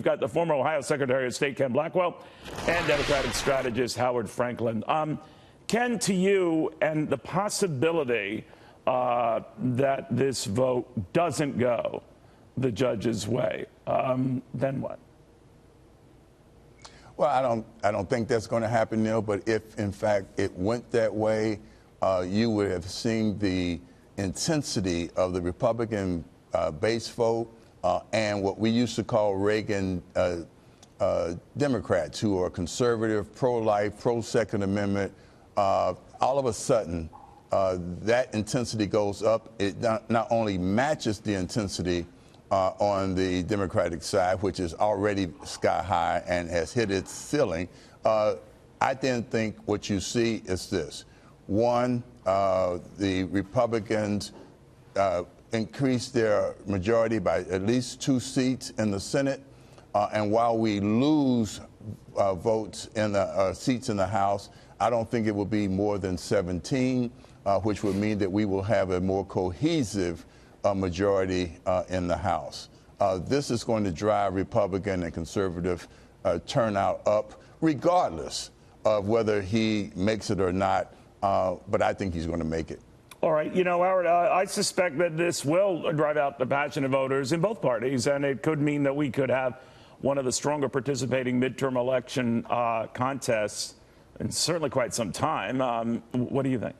got the former Ohio Secretary of State Ken Blackwell and Democratic strategist Howard Franklin. Ken, to you, and the possibility that this vote doesn't go the judge's way, then what? Well, I don't think that's going to happen, Neil. But if, in fact, it went that way, you would have seen the intensity of the Republican base vote and what we used to call Reagan Democrats, who are conservative, pro-life, pro-Second Amendment. All of a sudden, that intensity goes up. It not only matches the intensity on the Democratic side, which is already sky high and has hit its ceiling. I then think what you see is this. One, the Republicans increased their majority by at least 2 seats in the Senate. And while we lose votes in the seats in the House, I don't think it will be more than 17, which would mean that we will have a more cohesive majority in the House. This is going to drive Republican and conservative turnout up, regardless of whether he makes it or not. But I think he's going to make it. All right. You know, Howard, I suspect that this will drive out the passionate voters in both parties, and it could mean that we could have one of the stronger participating midterm election contests in certainly quite some time. What do you think?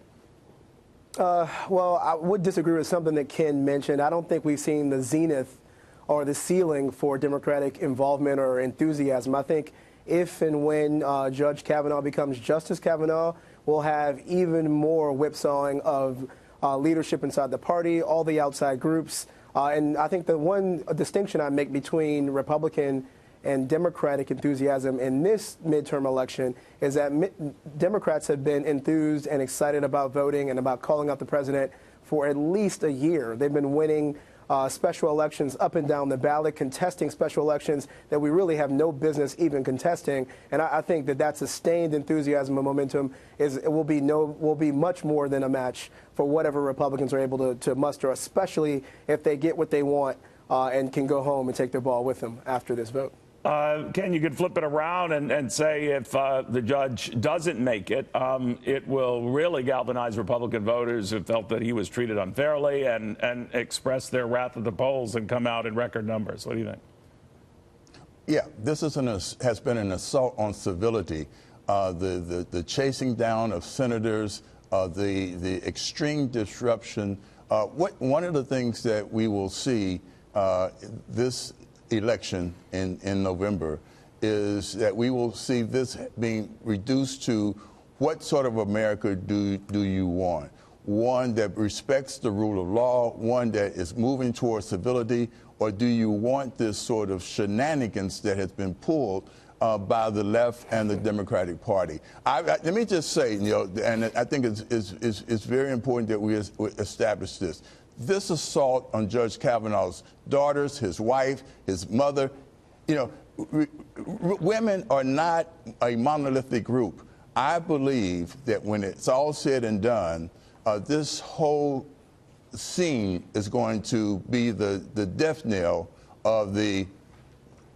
Well, I would disagree with something that Ken mentioned. I don't think we've seen the zenith or the ceiling for Democratic involvement or enthusiasm. I think if and when Judge Kavanaugh becomes Justice Kavanaugh, we'll have even more whipsawing of leadership inside the party, all the outside groups. And I think the one distinction I make between Republican and Democratic enthusiasm in this midterm election is that Democrats have been enthused and excited about voting and about calling out the president for at least a year. They've been winning special elections up and down the ballot, contesting special elections that we really have no business even contesting. And I think that sustained enthusiasm and momentum will be much more than a match for whatever Republicans are able to muster, especially if they get what they want and can go home and take their ball with them after this vote. Ken, you could flip it around and say if the judge doesn't make it, it will really galvanize Republican voters who felt that he was treated unfairly and express their wrath at the polls and come out in record numbers. What do you think? Yeah, this has been an assault on civility. The chasing down of senators, the extreme disruption. One of the things that we will see this election in November is that we will see this being reduced to what sort of America do you want? One that respects the rule of law, one that is moving towards civility, or do you want this sort of shenanigans that has been pulled by the left and the Democratic Party? Let me just say, and I think it's very important that we establish this. This assault on Judge Kavanaugh's daughters, his wife, his mother, women are not a monolithic group. I believe that when it's all said and done, this whole scene is going to be the death knell of the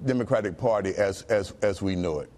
Democratic Party as we know it.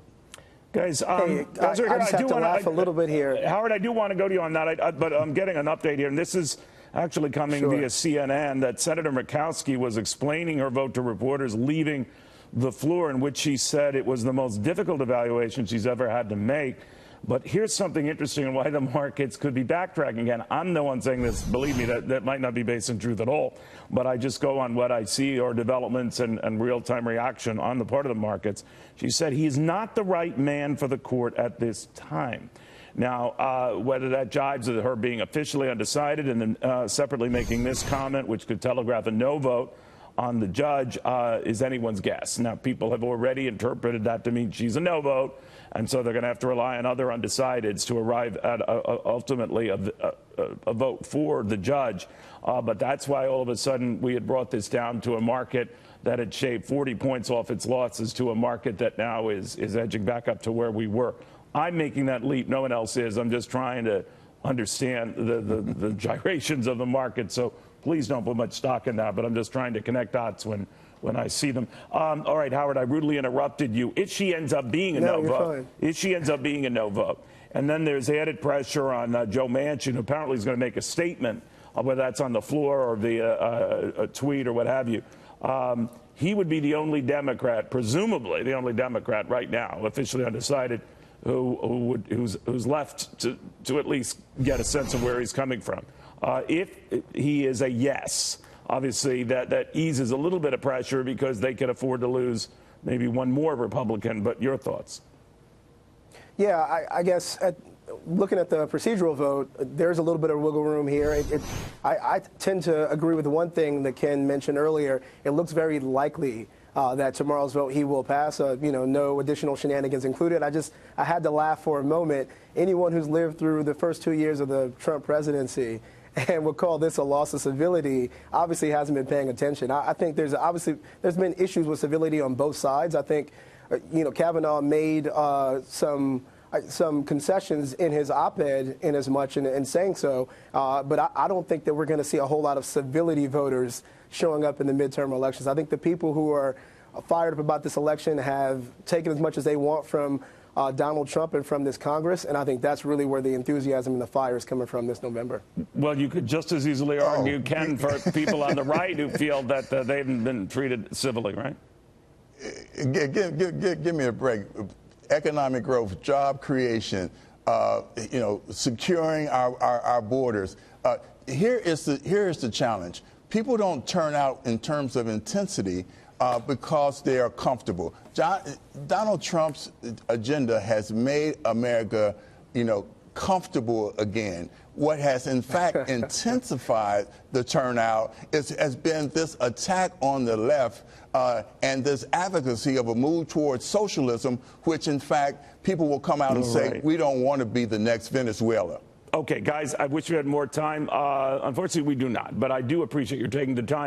Guys, I just have to laugh a little bit here. Howard, I do want to go to you on that, but I'm getting an update here, and this is actually coming via CNN, that Senator Murkowski was explaining her vote to reporters leaving the floor, in which she said it was the most difficult evaluation she's ever had to make. But here's something interesting and why the markets could be backtracking again. I'm the one saying this. Believe me, that might not be based on truth at all. But I just go on what I see or developments and real-time reaction on the part of the markets. She said he's not the right man for the court at this time. Now, whether that jives with her being officially undecided and then separately making this comment, which could telegraph a no vote on the judge, is anyone's guess. Now, people have already interpreted that to mean she's a no vote, and so they're going to have to rely on other undecideds to arrive at ultimately a vote for the judge. But that's why all of a sudden we had brought this down to a market that had shaved 40 points off its losses to a market that now is edging back up to where we were. I'm making that leap. No one else is. I'm just trying to understand the gyrations of the market. So please don't put much stock in that. But I'm just trying to connect dots when when I see them. All right, Howard, I rudely interrupted you. If she ends up being a no vote, if she ends up being a no vote, and then there's added pressure on Joe Manchin, who apparently is going to make a statement, whether that's on the floor or via a tweet or what have you. He would be the only Democrat, presumably the only Democrat right now, officially undecided, who's left to at least get a sense of where he's coming from. If he is a yes, obviously that eases a little bit of pressure because they can afford to lose maybe one more Republican. But your thoughts? Yeah, I guess looking at the procedural vote, there's a little bit of wiggle room here. I tend to agree with the one thing that Ken mentioned earlier. It looks very likely that tomorrow's vote he will pass. No additional shenanigans included. I had to laugh for a moment. Anyone who's lived through the first 2 years of the Trump presidency and would call this a loss of civility obviously hasn't been paying attention. I think there's been issues with civility on both sides. I think Kavanaugh made some concessions in his op-ed in as much in saying so, but I don't think that we're going to see a whole lot of civility voters showing up in the midterm elections. I think the people who are fired up about this election have taken as much as they want from Donald Trump and from this Congress, and I think that's really where the enthusiasm and the fire is coming from this November. Well, you could just as easily argue, Ken, for people on the right who feel that they haven't been treated civilly, right? Give me a break. Economic growth, job creation, securing our borders. Here is the challenge. People don't turn out in terms of intensity because they are comfortable. Donald Trump's agenda has made America, comfortable again. What has, in fact, intensified the turnout has been this attack on the left and this advocacy of a move towards socialism, which, in fact, people will come out and say, we don't want to be the next Venezuela. Okay, guys, I wish we had more time. Unfortunately, we do not. But I do appreciate your taking the time.